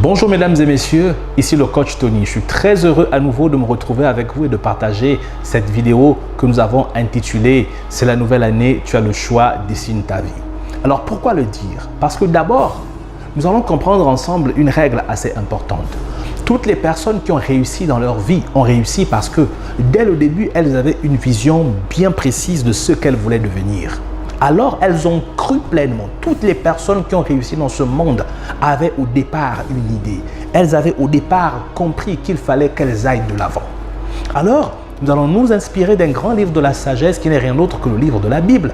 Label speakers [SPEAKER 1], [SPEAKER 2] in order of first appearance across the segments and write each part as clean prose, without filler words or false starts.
[SPEAKER 1] Bonjour mesdames et messieurs, ici le coach Tony. Je suis très heureux à nouveau de me retrouver avec vous et de partager cette vidéo que nous avons intitulée « C'est la nouvelle année, tu as le choix, dessine ta vie ». Alors pourquoi le dire? Parce que d'abord, nous allons comprendre ensemble une règle assez importante. Toutes les personnes qui ont réussi dans leur vie ont réussi parce que dès le début, elles avaient une vision bien précise de ce qu'elles voulaient devenir. Alors, elles ont cru pleinement. Toutes les personnes qui ont réussi dans ce monde avaient au départ une idée. Elles avaient au départ compris qu'il fallait qu'elles aillent de l'avant. Alors, nous allons nous inspirer d'un grand livre de la sagesse qui n'est rien d'autre que le livre de la Bible.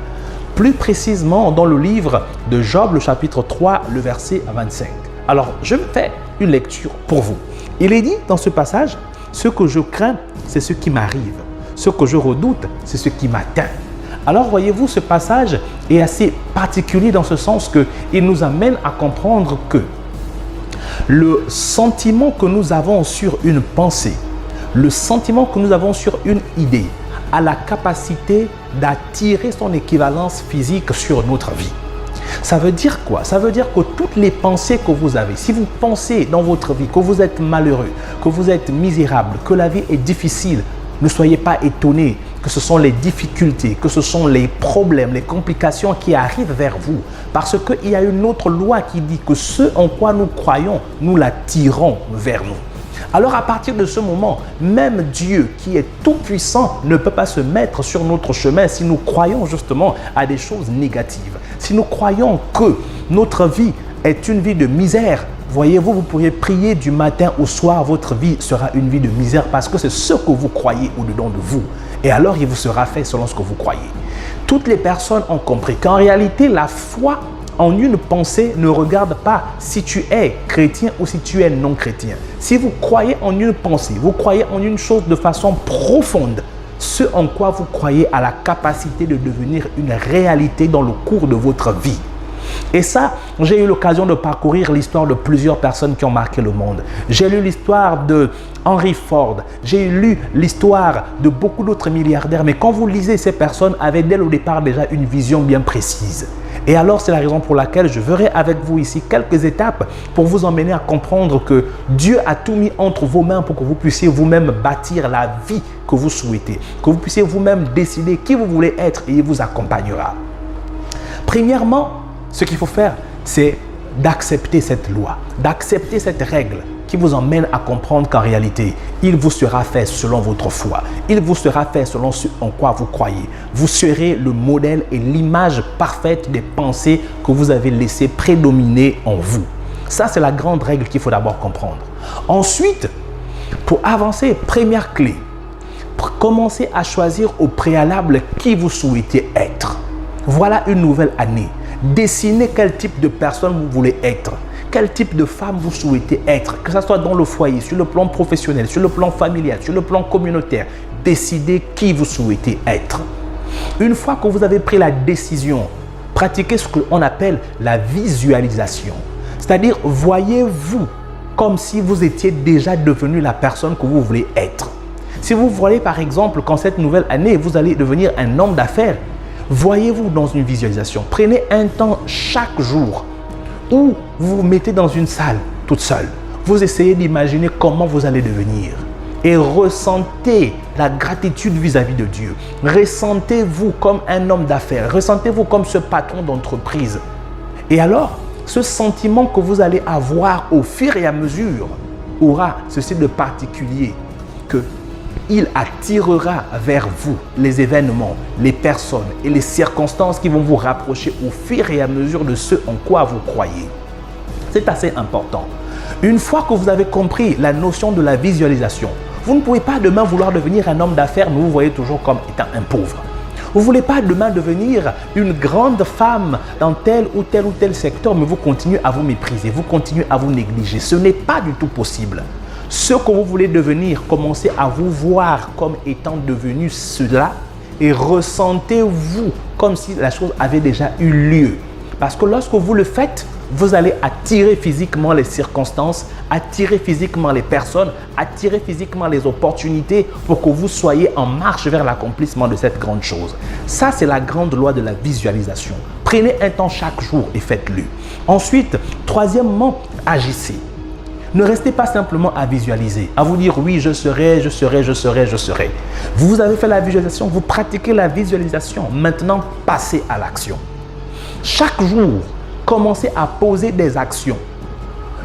[SPEAKER 1] Plus précisément dans le livre de Job, le chapitre 3, le verset 25. Alors, je fais une lecture pour vous. Il est dit dans ce passage, « Ce que je crains, c'est ce qui m'arrive. Ce que je redoute, c'est ce qui m'atteint. » Alors, voyez-vous, ce passage est assez particulier dans ce sens qu'il nous amène à comprendre que le sentiment que nous avons sur une pensée, le sentiment que nous avons sur une idée, a la capacité d'attirer son équivalence physique sur notre vie. Ça veut dire quoi? Ça veut dire que toutes les pensées que vous avez, si vous pensez dans votre vie que vous êtes malheureux, que vous êtes misérable, que la vie est difficile, ne soyez pas étonnés que ce sont les difficultés, que ce sont les problèmes, les complications qui arrivent vers vous. Parce qu'il y a une autre loi qui dit que ce en quoi nous croyons, nous l'attirons vers nous. Alors à partir de ce moment, même Dieu qui est tout puissant ne peut pas se mettre sur notre chemin si nous croyons justement à des choses négatives. Si nous croyons que notre vie est une vie de misère, voyez-vous, vous pourriez prier du matin au soir, votre vie sera une vie de misère parce que c'est ce que vous croyez au-dedans de vous. Et alors, il vous sera fait selon ce que vous croyez. Toutes les personnes ont compris qu'en réalité, la foi en une pensée ne regarde pas si tu es chrétien ou si tu es non chrétien. Si vous croyez en une pensée, vous croyez en une chose de façon profonde, ce en quoi vous croyez a la capacité de devenir une réalité dans le cours de votre vie. Et ça, j'ai eu l'occasion de parcourir l'histoire de plusieurs personnes qui ont marqué le monde. J'ai lu l'histoire de Henry Ford, j'ai lu l'histoire de beaucoup d'autres milliardaires, mais quand vous lisez, ces personnes avaient dès le départ déjà une vision bien précise. Et alors, c'est la raison pour laquelle je verrai avec vous ici quelques étapes pour vous emmener à comprendre que Dieu a tout mis entre vos mains pour que vous puissiez vous-même bâtir la vie que vous souhaitez, que vous puissiez vous-même décider qui vous voulez être et il vous accompagnera. Premièrement, ce qu'il faut faire, c'est d'accepter cette loi, d'accepter cette règle qui vous emmène à comprendre qu'en réalité, il vous sera fait selon votre foi. Il vous sera fait selon ce en quoi vous croyez. Vous serez le modèle et l'image parfaite des pensées que vous avez laissées prédominer en vous. Ça, c'est la grande règle qu'il faut d'abord comprendre. Ensuite, pour avancer, première clé, commencez à choisir au préalable qui vous souhaitez être. Voilà une nouvelle année. Dessinez quel type de personne vous voulez être, quel type de femme vous souhaitez être, que ce soit dans le foyer, sur le plan professionnel, sur le plan familial, sur le plan communautaire. Décidez qui vous souhaitez être. Une fois que vous avez pris la décision, pratiquez ce qu'on appelle la visualisation. C'est-à-dire, voyez-vous comme si vous étiez déjà devenu la personne que vous voulez être. Si vous voyez par exemple qu'en cette nouvelle année, vous allez devenir un homme d'affaires, voyez-vous dans une visualisation. Prenez un temps chaque jour où vous vous mettez dans une salle toute seule. Vous essayez d'imaginer comment vous allez devenir. Et ressentez la gratitude vis-à-vis de Dieu. Ressentez-vous comme un homme d'affaires. Ressentez-vous comme ce patron d'entreprise. Et alors, ce sentiment que vous allez avoir au fur et à mesure aura ceci de particulier que il attirera vers vous les événements, les personnes et les circonstances qui vont vous rapprocher au fur et à mesure de ce en quoi vous croyez. C'est assez important. Une fois que vous avez compris la notion de la visualisation, vous ne pouvez pas demain vouloir devenir un homme d'affaires, mais vous voyez toujours comme étant un pauvre. Vous ne voulez pas demain devenir une grande femme dans tel ou tel secteur, mais vous continuez à vous mépriser, vous continuez à vous négliger. Ce n'est pas du tout possible. Ce que vous voulez devenir, commencez à vous voir comme étant devenu cela et ressentez-vous comme si la chose avait déjà eu lieu. Parce que lorsque vous le faites, vous allez attirer physiquement les circonstances, attirer physiquement les personnes, attirer physiquement les opportunités pour que vous soyez en marche vers l'accomplissement de cette grande chose. Ça, c'est la grande loi de la visualisation. Prenez un temps chaque jour et faites-le. Ensuite, troisièmement, agissez. Ne restez pas simplement à visualiser, à vous dire oui, je serai, je serai, je serai, je serai. Vous avez fait la visualisation, vous pratiquez la visualisation. Maintenant, passez à l'action. Chaque jour, commencez à poser des actions.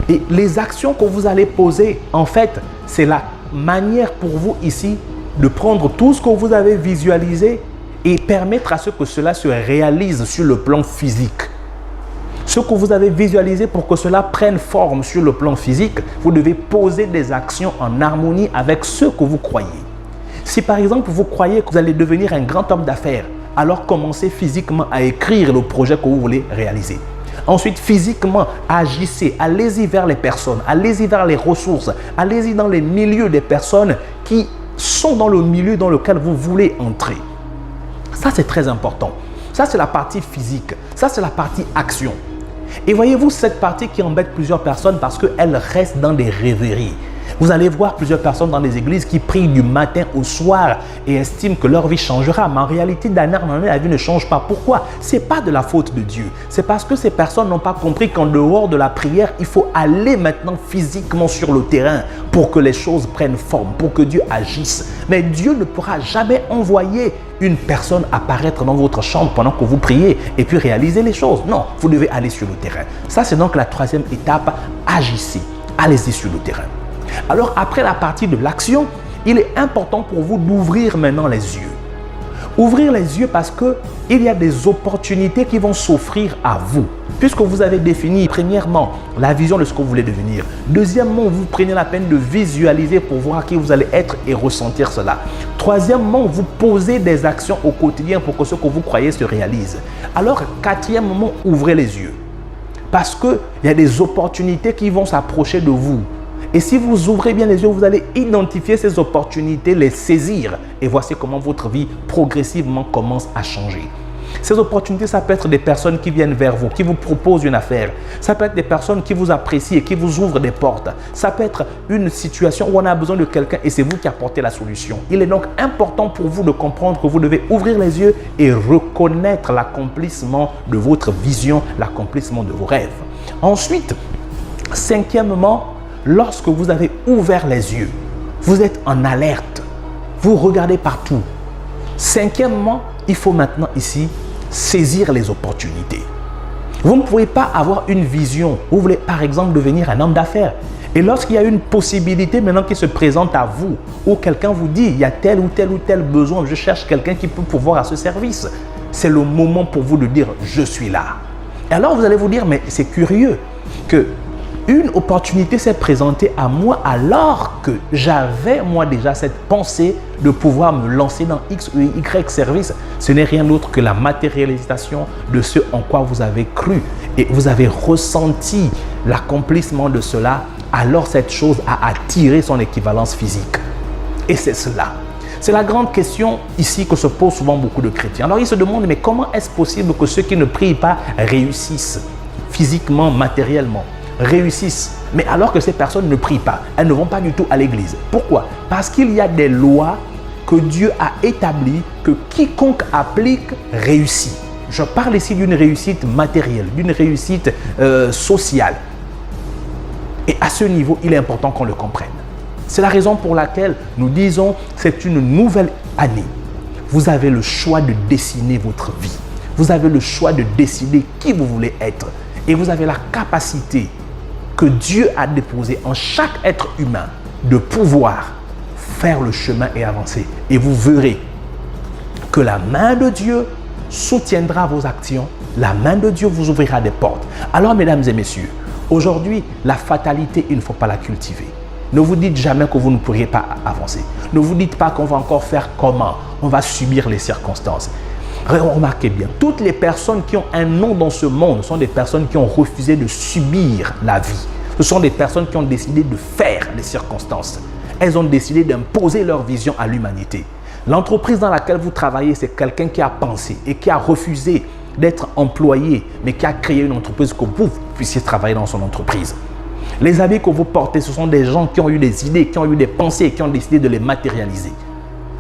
[SPEAKER 1] Et les actions que vous allez poser, en fait, c'est la manière pour vous ici de prendre tout ce que vous avez visualisé et permettre à ce que cela se réalise sur le plan physique. Ce que vous avez visualisé, pour que cela prenne forme sur le plan physique, vous devez poser des actions en harmonie avec ce que vous croyez. Si par exemple vous croyez que vous allez devenir un grand homme d'affaires, alors commencez physiquement à écrire le projet que vous voulez réaliser. Ensuite, physiquement, agissez, allez-y vers les personnes, allez-y vers les ressources, allez-y dans les milieux des personnes qui sont dans le milieu dans lequel vous voulez entrer. Ça, c'est très important. Ça, c'est la partie physique. Ça, c'est la partie action. Et voyez-vous, cette partie qui embête plusieurs personnes parce qu'elles restent dans des rêveries. Vous allez voir plusieurs personnes dans les églises qui prient du matin au soir et estiment que leur vie changera. Mais en réalité, d'année en année, la vie ne change pas. Pourquoi? Ce n'est pas de la faute de Dieu. C'est parce que ces personnes n'ont pas compris qu'en dehors de la prière, il faut aller maintenant physiquement sur le terrain pour que les choses prennent forme, pour que Dieu agisse. Mais Dieu ne pourra jamais envoyer une personne apparaître dans votre chambre pendant que vous priez et puis réaliser les choses. Non, vous devez aller sur le terrain. Ça, c'est donc la troisième étape. Agissez. Allez-y sur le terrain. Alors, après la partie de l'action, il est important pour vous d'ouvrir maintenant les yeux. Ouvrir les yeux parce qu'il y a des opportunités qui vont s'offrir à vous. Puisque vous avez défini, premièrement, la vision de ce que vous voulez devenir. Deuxièmement, vous prenez la peine de visualiser pour voir qui vous allez être et ressentir cela. Troisièmement, vous posez des actions au quotidien pour que ce que vous croyez se réalise. Alors, quatrièmement, ouvrez les yeux. Parce qu'il y a des opportunités qui vont s'approcher de vous. Et si vous ouvrez bien les yeux, vous allez identifier ces opportunités, les saisir. Et voici comment votre vie progressivement commence à changer. Ces opportunités, ça peut être des personnes qui viennent vers vous, qui vous proposent une affaire. Ça peut être des personnes qui vous apprécient et qui vous ouvrent des portes. Ça peut être une situation où on a besoin de quelqu'un et c'est vous qui apportez la solution. Il est donc important pour vous de comprendre que vous devez ouvrir les yeux et reconnaître l'accomplissement de votre vision, l'accomplissement de vos rêves. Ensuite, cinquièmement, lorsque vous avez ouvert les yeux, vous êtes en alerte, vous regardez partout. Cinquièmement, il faut maintenant ici saisir les opportunités. Vous ne pouvez pas avoir une vision. Vous voulez par exemple devenir un homme d'affaires. Et lorsqu'il y a une possibilité maintenant qui se présente à vous, ou quelqu'un vous dit, il y a tel ou tel besoin, je cherche quelqu'un qui peut pourvoir à ce service. C'est le moment pour vous de dire, je suis là. Et alors vous allez vous dire, mais c'est curieux que une opportunité s'est présentée à moi alors que j'avais moi déjà cette pensée de pouvoir me lancer dans X ou Y service. Ce n'est rien d'autre que la matérialisation de ce en quoi vous avez cru et vous avez ressenti l'accomplissement de cela. Alors cette chose a attiré son équivalence physique. Et c'est cela. C'est la grande question ici que se posent souvent beaucoup de chrétiens. Alors ils se demandent, mais comment est-ce possible que ceux qui ne prient pas réussissent physiquement, matériellement? Réussissent, mais alors que ces personnes ne prient pas, elles ne vont pas du tout à l'église. Pourquoi? Parce qu'il y a des lois que Dieu a établies que quiconque applique réussit. Je parle ici d'une réussite matérielle, d'une réussite sociale. Et à ce niveau, il est important qu'on le comprenne. C'est la raison pour laquelle nous disons c'est une nouvelle année. Vous avez le choix de dessiner votre vie. Vous avez le choix de décider qui vous voulez être. Et vous avez la capacité que Dieu a déposé en chaque être humain de pouvoir faire le chemin et avancer. Et vous verrez que la main de Dieu soutiendra vos actions. La main de Dieu vous ouvrira des portes. Alors, mesdames et messieurs, aujourd'hui, la fatalité, il ne faut pas la cultiver. Ne vous dites jamais que vous ne pourriez pas avancer. Ne vous dites pas qu'on va encore faire comment. On va subir les circonstances. Remarquez bien, toutes les personnes qui ont un nom dans ce monde sont des personnes qui ont refusé de subir la vie. Ce sont des personnes qui ont décidé de faire les circonstances. Elles ont décidé d'imposer leur vision à l'humanité. L'entreprise dans laquelle vous travaillez, c'est quelqu'un qui a pensé et qui a refusé d'être employé, mais qui a créé une entreprise que vous puissiez travailler dans son entreprise. Les habits que vous portez, ce sont des gens qui ont eu des idées, qui ont eu des pensées et qui ont décidé de les matérialiser.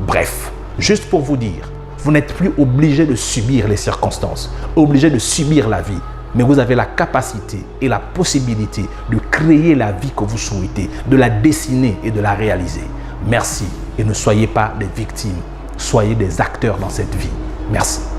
[SPEAKER 1] Bref, juste pour vous dire, vous n'êtes plus obligé de subir les circonstances, obligé de subir la vie. mais vous avez la capacité et la possibilité de créer la vie que vous souhaitez, de la dessiner et de la réaliser. Merci et ne soyez pas des victimes, soyez des acteurs dans cette vie. Merci.